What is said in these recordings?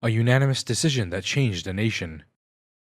A unanimous decision that changed a nation.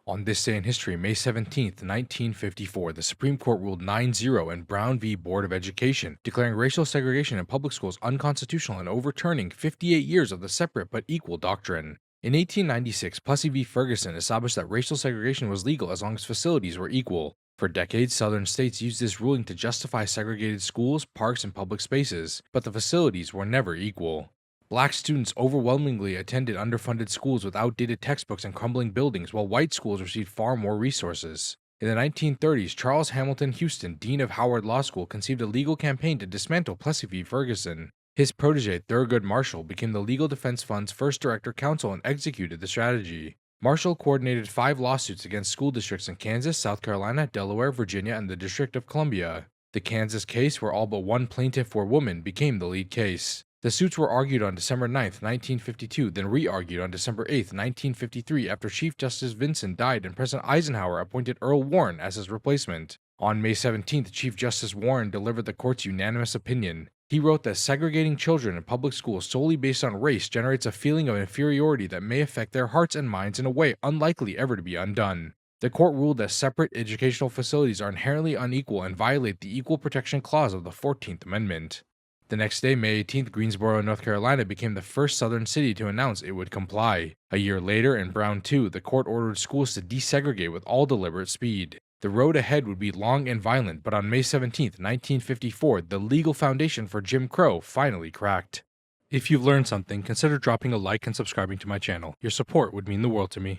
On this day in history, May 17th, 1954, the Supreme Court ruled 9-0 in Brown v. Board of Education, declaring racial segregation in public schools unconstitutional and overturning 58 years of the separate but equal doctrine. In 1896, Plessy v. Ferguson established that racial segregation was legal as long as facilities were equal. For decades, southern states used this ruling to justify segregated schools, parks, and public spaces, but the facilities were never equal. Black students overwhelmingly attended underfunded schools with outdated textbooks and crumbling buildings, while white schools received far more resources. In the 1930s, Charles Hamilton Houston, dean of Howard Law School, conceived a legal campaign to dismantle Plessy v. Ferguson. His protege, Thurgood Marshall, became the Legal Defense Fund's first director counsel and executed the strategy. Marshall coordinated 5 lawsuits against school districts in Kansas, South Carolina, Delaware, Virginia, and the District of Columbia. The Kansas case, where all but one plaintiff were women, became the lead case. The suits were argued on December 9, 1952, then re-argued on December 8, 1953 after Chief Justice Vinson died and President Eisenhower appointed Earl Warren as his replacement. On May 17, Chief Justice Warren delivered the court's unanimous opinion. He wrote that segregating children in public schools solely based on race generates a feeling of inferiority that may affect their hearts and minds in a way unlikely ever to be undone. The court ruled that separate educational facilities are inherently unequal and violate the Equal Protection Clause of the 14th Amendment. The next day, May 18th, Greensboro, North Carolina became the first southern city to announce it would comply. A year later, in Brown 2, the court ordered schools to desegregate with all deliberate speed. The road ahead would be long and violent, but on May 17th, 1954, the legal foundation for Jim Crow finally cracked. If you've learned something, consider dropping a like and subscribing to my channel. Your support would mean the world to me.